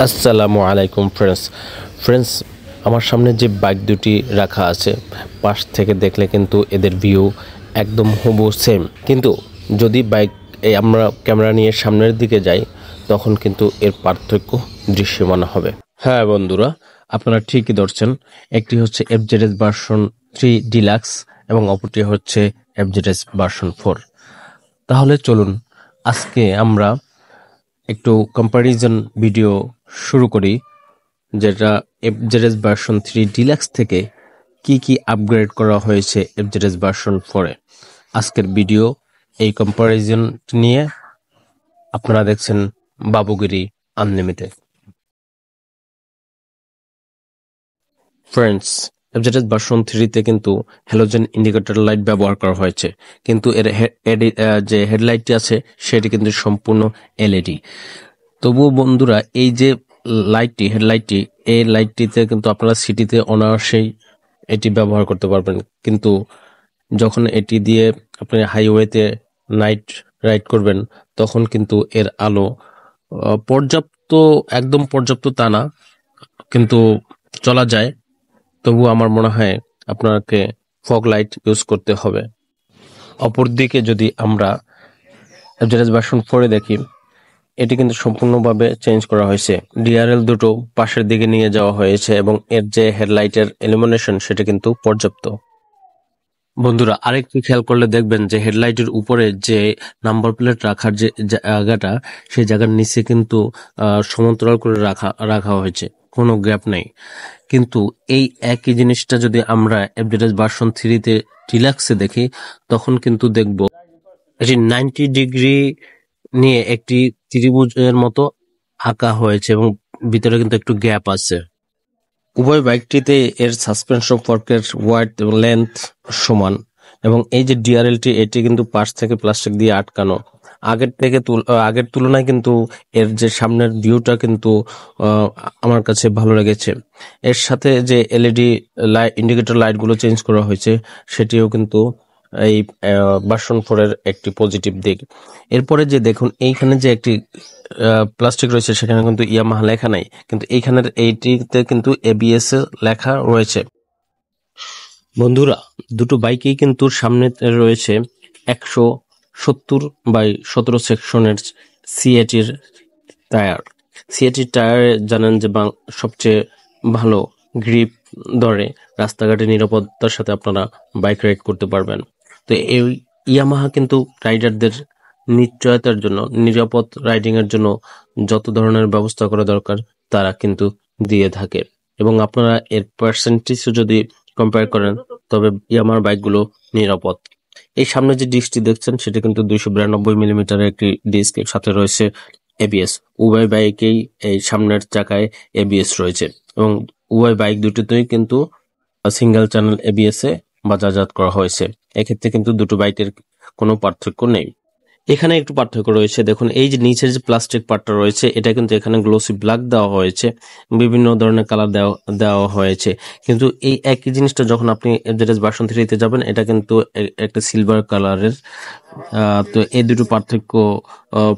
আসসালামু আলাইকুম ফ্রেন্ডস, আমার সামনে যে বাইক দুটি রাখা আছে, পাশ থেকে দেখলে কিন্তু এদের ভিউ একদম হুবহু সেম, কিন্তু যদি বাইক আমরা ক্যামেরা নিয়ে সামনের দিকে যাই তখন কিন্তু এর পার্থক্য দৃশ্যমান হবে। হ্যাঁ বন্ধুরা, আপনারা ঠিকই ধরছেন। একটি হচ্ছে এফজেডএস ভার্সন 3 ডিলাক্স এবং অপরটি হচ্ছে এফজেডএস ভার্সন 4। তাহলে চলুন আজকে আমরা একটু কম্প্যারিজন ভিডিও শুরু করি, যেটা এফজেডএস ভার্সন 3 ডিলাক্স থেকে কি কি আপগ্রেড করা হয়েছে এফজেডএস ভার্সন 4-এ। আজকের ভিডিও এই কম্প্যারিজন নিয়ে। আপনারা দেখছেন বাবুগিরি আনলিমিটেড। ফ্রেন্ডস, এফজেডএস ভার্সন 3-তে কিন্তু হ্যালোজেন ইন্ডিকেটর লাইট ব্যবহার করা হয়েছে, কিন্তু এর যে হেডলাইটটি আছে সেটি কিন্তু সম্পূর্ণ এলইডি। তবুও বন্ধুরা, এই যে হেডলাইটটি, এই লাইটটিতে কিন্তু আপনারা সিটিতে অনায়াসেই এটি ব্যবহার করতে পারবেন, কিন্তু যখন এটি দিয়ে আপনি হাইওয়েতে নাইট রাইড করবেন তখন কিন্তু এর আলো একদম পর্যাপ্ত তা না, কিন্তু চলা যায়। তবু আমার মনে হয় আপনাকে ফগ লাইট ইউজ করতে হবে। অপরদিকে যদি আমরা এফজেডএস ভার্সন 4-এ দেখি, এটি কিন্তু সম্পূর্ণভাবে চেঞ্জ করা হয়েছে। ডিআরএল দুটো পাশের দিকে নিয়ে যাওয়া হয়েছে এবং এর যে হেডলাইটের ইলুমিনেশন সেটা কিন্তু পর্যাপ্ত। বন্ধুরা, আরেকটু খেয়াল করলে দেখবেন যে হেডলাইটের উপরে যে নাম্বার প্লেট রাখার যে জায়গাটা, সেই জায়গার নিচে কিন্তু সমান্তরাল করে রাখা হয়েছে, কোনো গ্যাপ নেই। কিন্তু এই একই জিনিসটা যদি আমরা এফজেডএস ভার্সন 3-তে ডিলাক্সে দেখি, তখন কিন্তু দেখব এটি 90 ডিগ্রি নিয়ে একটি ত্রিভুজের মতো আঁকা হয়েছে এবং ভিতরে কিন্তু একটু গ্যাপ আছে। উভয় বাইকটিতে এর সাসপেনশন ফর্কের ওয়াইড এবং লেন্থ সমান, এবং এই যে ডিআরএলটি, এটি কিন্তু পাশ থেকে প্লাস্টিক দিয়ে আটকানো। আগের তুলনায় কিন্তু এর যে সামনের ভিউটা কিন্তু আমার কাছে ভালো লেগেছে। এর সাথে যে এলইডি ইন্ডিকেটর লাইটগুলো চেঞ্জ করা হয়েছে, সেটিও কিন্তু এই ভার্সন 4-এর একটি পজিটিভ দিক। এরপরে যে দেখুন, এইখানে যে একটি প্লাস্টিক রয়েছে, সেখানে কিন্তু ইয়ামাহা লেখা নাই, কিন্তু এইটিতে কিন্তু এবিএস লেখা রয়েছে। বন্ধুরা, দুটো বাইকেই কিন্তু সামনে রয়েছে 170/17 সেকশনের সিএটির টায়ার। সিএটির টায়ার জানেন যে সবচেয়ে ভালো গ্রিপ ধরে রাস্তাঘাটে নিরাপত্তার সাথে আপনারা বাইক রাইড করতে পারবেন। তো এই ইয়ামাহা কিন্তু রাইডারদের নিশ্চয়তার জন্য, নিরাপদ রাইডিং এর জন্য যত ধরনের ব্যবস্থা করা দরকার তারা কিন্তু দিয়ে থাকে, এবং আপনারা এর পার্সেন্টেজ যদি কম্পেয়ার করেন তবে ইয়ামাহার বাইকগুলো নিরাপদ। এই সামনে যে ডিস্কটি দেখছেন সেটা কিন্তু 292 মিলিমিটারের একটি ডিস্ক, সাথে রয়েছে এবিএস। উভয় বাইকেই এই সামনের চাকায় এবিএস রয়েছে, এবং উভয় বাইক দুটোতেই কিন্তু সিঙ্গেল চ্যানেল এবিএস এ বাজারজাত করা হয়েছে। এক্ষেত্রে কিন্তু দুটো বাইকের কোনো পার্থক্য নেই। এখানে একটু পার্থক্য রয়েছে। দেখুন, এই যে নিচের যে প্লাস্টিক পার্টটা রয়েছে, এটা কিন্তু এখানে গ্লোসি ব্ল্যাক দেওয়া হয়েছে, বিভিন্ন ধরনের কালার দেওয়া হয়েছে, কিন্তু এই একই জিনিসটা যখন আপনি এফজেডএস ভার্সন 3-তে যাবেন, এটা কিন্তু একটা সিলভার কালারের। তো এই দুটো পার্থক্য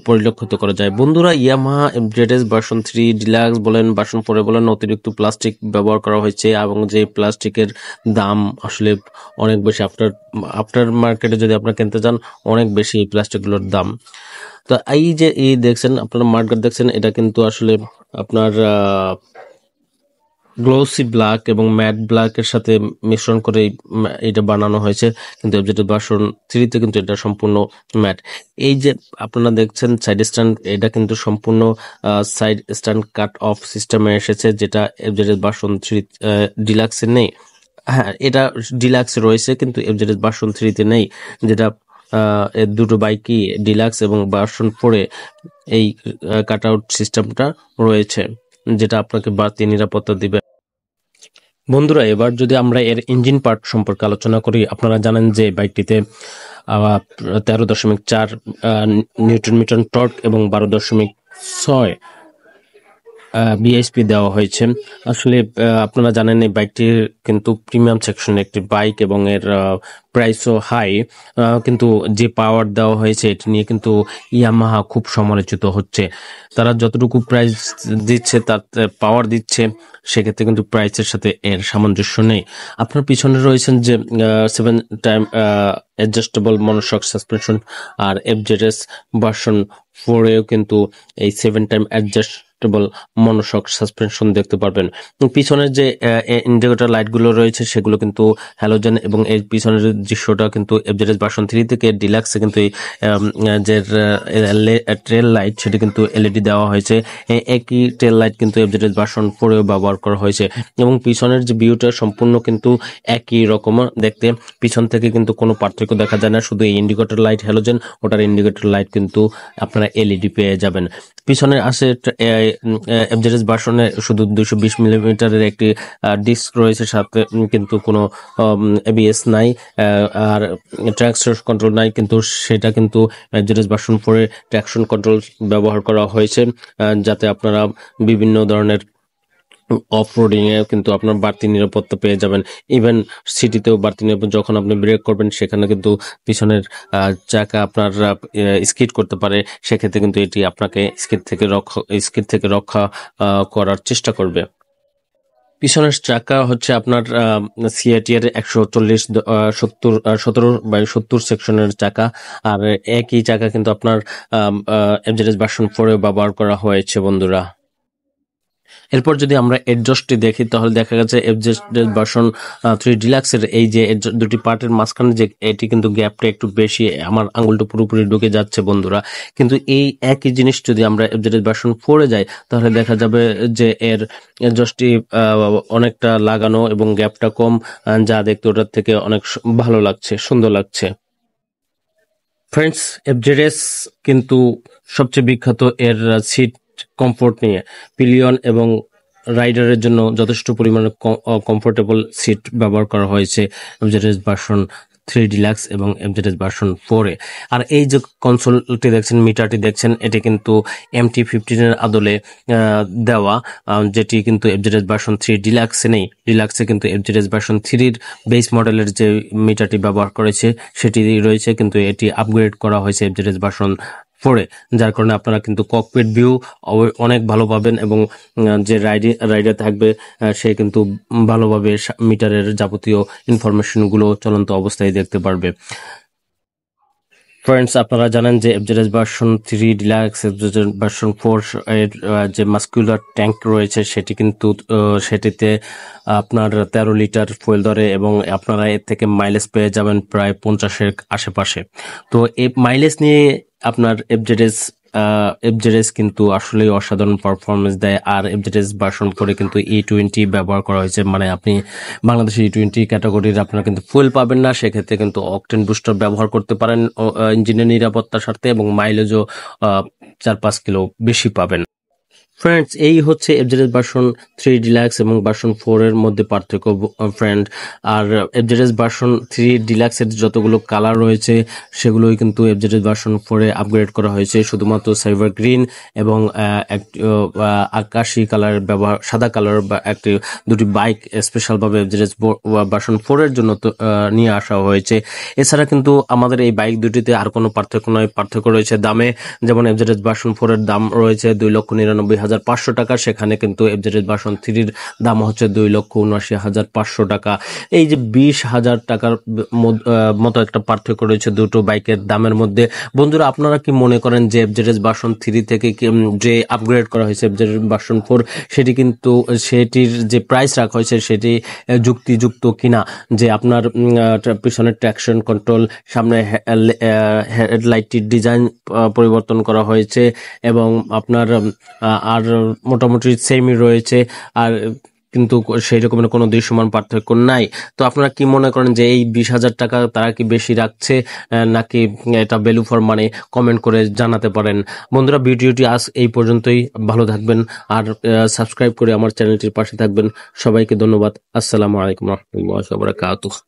পরিলক্ষিত করা যায়। বন্ধুরা, ইয়ামাহা এফজেডএস ভার্সন 3 ডিলাক্স বলেন, ভার্সন 4 বলেন, অতিরিক্ত প্লাস্টিক ব্যবহার করা হয়েছে, এবং যে প্লাস্টিকের দাম আসলে অনেক বেশি। আফটার মার্কেটে যদি আপনারা কিনতে যান, অনেক বেশি এই প্লাস্টিকগুলোর দাম। তো এই দেখছেন, আপনারা মার্কেট দেখছেন, এটা কিন্তু আসলে আপনার গ্লোসি ব্ল্যাক এবং ম্যাট ব্ল্যাকের সাথে মিশ্রণ করে এটা বানানো হয়েছে, কিন্তু এফজেডএস ভার্সন 3-তে কিন্তু এটা সম্পূর্ণ ম্যাট। এই যে আপনারা দেখছেন সাইড স্ট্যান্ড, এটা কিন্তু সম্পূর্ণ সাইড স্ট্যান্ড কাট অফ সিস্টেমে এসেছে, যেটা এফজেডএস ভার্সন 3 ডিলাক্সে নেই। হ্যাঁ, এটা ডিলাক্স রয়েছে কিন্তু এফজেডএস ভার্সন 3-তে নেই, যেটা এর দুটো বাইকই ডিলাক্স এবং ভার্সন 4-এ এই কাট আউট সিস্টেমটা রয়েছে, যেটা আপনাকে বাড়তি নিরাপত্তা দিবে। বন্ধুরা, এবার যদি আমরা এর ইঞ্জিন পার্ট সম্পর্কে আলোচনা করি, আপনারা জানেন যে বাইকটিতে 13.4 নিউটন মিটার টর্ক এবং 12.6 বিএসপি দেওয়া হয়েছে। আসলে আপনারা জানেন এই বাইকটির কিন্তু প্রিমিয়াম সেকশনের একটি বাইক এবং এর প্রাইসও হাই, কিন্তু যে পাওয়ার দেওয়া হয়েছে এটি নিয়ে কিন্তু ইয়ামাহা খুব সমালোচিত হচ্ছে। তারা যতটুকু প্রাইস দিচ্ছে তার পাওয়ার দিচ্ছে, সেক্ষেত্রে কিন্তু প্রাইসের সাথে এর সামঞ্জস্য নেই। আপনার পিছনে রয়েছেন যে 7 টাইম অ্যাডজাস্টেবল মনোশক সাসপেনশন, আর এফজেডএস ভার্সন 4-এও কিন্তু এই 7 টাইম অ্যাডজাস্টেবল মনোশক সাসপেনশন দেখতে পারবেন। পিছনের যে ইন্ডিকেটর লাইটগুলো রয়েছে সেগুলো কিন্তু হ্যালোজেন, এবং এই পিছনের দৃশ্যটা কিন্তু এফজেডএস ভার্সন 3 থেকে ডিলাক্সে কিন্তু এই যে ট্রেল লাইট সেটি কিন্তু এলইডি দেওয়া হয়েছে। একই ট্রেল লাইট কিন্তু এফজেডএস ভার্সন 4-এও ব্যবহার করা হয়েছে, এবং পিছনের যে ভিউটা সম্পূর্ণ কিন্তু একই রকম দেখতে। পিছন থেকে কিন্তু কোনো পার্থক্য দেখা যায় না, শুধু এই ইন্ডিকেটর লাইট হ্যালোজেন, ওটার ইন্ডিকেটর লাইট কিন্তু আপনারা এলইডি পেয়ে যাবেন। পিছনে আছে এফজেডএস ভার্সনে শুধু 220 মিলিমিটারের একটি ডিস্ক রয়েছে, সাথে কিন্তু কোনো এবিএস নাই, আর ট্র্যাকশন কন্ট্রোল নাই, কিন্তু সেটা কিন্তু এফজেডএস ভার্সন 4-এ ট্র্যাকশন কন্ট্রোল ব্যবহার করা হয়েছে, যাতে আপনারা বিভিন্ন ধরনের অফ রোডিং এ কিন্তু আপনার বাড়তি নিরাপত্তা পেয়ে যাবেন। ইভেন সিটিতেও বাড়তি নিরাপত্তা, যখন আপনি ব্রেক করবেন সেখানে কিন্তু পিছনের চাকা আপনার স্কিড করতে পারে, সেক্ষেত্রে কিন্তু এটি আপনাকে স্কিড থেকে রক্ষা করার চেষ্টা করবে। পিছনের চাকা হচ্ছে আপনার সিআরটি এর 17/70 সেকশনের চাকা, আর একই চাকা কিন্তু আপনার এফজেডএস ভার্সন 4-এ ব্যবহার করা হয়েছে বন্ধুরা। এরপর যদি আমরা এডজস্টটি দেখি তাহলে দেখা গেছে এফজেড ভার্সন 3 ডিলাক্সের এই যে দুটি পার্টের মাঝখানে যে এটি কিন্তু গ্যাপটা একটু বেশি, আমার আঙুলটা পুরোপুরি ঢুকে যাচ্ছে বন্ধুরা। কিন্তু এই একই জিনিস যদি আমরা এফজেড ভার্সন 4-এ যাই তাহলে দেখা যাবে যে এর এডজস্টটি অনেকটা লাগানো এবং গ্যাপটা কম, যা দেখতে ওটার থেকে অনেক ভালো লাগছে, সুন্দর লাগছে। ফ্রেন্ডস, এফজেডএস কিন্তু সবচেয়ে বিখ্যাত এর সিট কমফোর্ট নিয়ে। পিলিয়ন এবং রাইডারের জন্য যথেষ্ট পরিমাণে কমফোর্টেবল সিট ব্যবহার করা হয়েছে এফজেডএস ভার্সন 3 ডিলাক্স এবং এফজেডএস ভার্সন 4-এ। আর এই যে কনসোলটি দেখছেন, মিটারটি দেখছেন, এটি কিন্তু MT-15 এর আদলে দেওয়া, যেটি কিন্তু এফজেডএস ভার্সন 3 ডিলাক্সে নেই। ডিলাক্সে কিন্তু এফজেডএস ভার্সন 3-র বেস মডেলের যে মিটারটি ব্যবহার করেছে সেটি রয়েছে, কিন্তু এটি আপগ্রেড করা হয়েছে এফজেডএস ভার্সন 4-এ, যার কারণে আপনারা কিন্তু ককপিট ভিউ অনেক ভালো পাবেন, এবং যে রাইডার থাকবে সে কিন্তু ভালোভাবে মিটারের যাবতীয় ইনফরমেশনগুলো চলন্ত অবস্থায় দেখতে পারবে। ফ্রেন্ডস, আপনারা জানেন যে FZS version 3 deluxe, FZS version 4 এর যে মাস্কুলার ট্যাঙ্ক রয়েছে সেটি কিন্তু সেটিতে আপনার 13 লিটার ফুয়েল ধরে, এবং আপনারা এর থেকে মাইলেজ পেয়ে যাবেন প্রায় 50-এর আশেপাশে। তো এই মাইলেজ নিয়ে আপনার এফজেডএস কিন্তু আসলেই অসাধারণ পারফরমেন্স দেয়। আর এফজেডএস ভার্সন 4-এ কিন্তু E20 ব্যবহার করা হয়েছে, মানে আপনি বাংলাদেশে E20 ক্যাটাগরির আপনারা কিন্তু ফুয়েল পাবেন না, সেক্ষেত্রে কিন্তু অকটেন বুস্টার ব্যবহার করতে পারেন ইঞ্জিনের নিরাপত্তার স্বার্থে, এবং মাইলেজও 4-5 কিলো বেশি পাবেন। ফ্রেন্ডস, এই হচ্ছে এফজেডএস ভার্সন 3 ডিলাক্স এবং ভার্সন 4 এর মধ্যে পার্থক্য ফ্রেন্ড। আর এফজেডএস ভার্সন 3 ডিলাক্স এর যতগুলো কালার রয়েছে সেগুলোই কিন্তু এফজেডএস ভার্সন 4-এ আপগ্রেড করা হয়েছে। শুধুমাত্র সাইবার গ্রিন এবং আকাশি কালার ব্যবহার, সাদা কালার বা দুটি বাইক স্পেশাল ভাবে এফজেডএস ভার্সন 4 এর জন্য নিয়ে আসা হয়েছে। এছাড়া কিন্তু আমাদের এই বাইক দুটিতে আর কোনো পার্থক্য নয়, পার্থক্য রয়েছে দামে। যেমন এফজেডএস ভার্সন 4 এর দাম রয়েছে 2,99,500 টাকা, সেখানে কিন্তু এফজেডএস ভার্সন 3-র দাম হচ্ছে 2,79,500 টাকা। এই যে 20,000 টাকার মতো একটা পার্থক্য রয়েছে দুটো বাইকের দামের মধ্যে। বন্ধুরা, আপনারা কি মনে করেন যে এফজেডএস ভার্সন 3 থেকে যে আপগ্রেড করা হয়েছে এফজেডএস ভার্সন 4, সেটি কিন্তু সেটির যে প্রাইস রাখা হয়েছে সেটি যুক্তিযুক্ত কিনা? যে আপনার পিছনের ট্র্যাকশন কন্ট্রোল, সামনে হেডলাইটটির ডিজাইন পরিবর্তন করা হয়েছে, এবং আপনার আর মোটামুটি সেমই রয়েছে, আর কিন্তু সেই রকমের কোনো দৃশ্যমান পার্থক্য নাই। তো আপনারা কি মনে করেন যে এই 20,000 টাকা তারা কি বেশি রাখছে নাকি এটা ভ্যালু ফর মানি? কমেন্ট করে জানাতে পারেন। বন্ধুরা, ভিডিওটি আজ এই পর্যন্তই। ভালো থাকবেন আর সাবস্ক্রাইব করে আমার চ্যানেলটির পাশে থাকবেন। সবাইকে ধন্যবাদ। আসসালামু আলাইকুম রহমতুল্লাহি ওয়া বারাকাতুহু।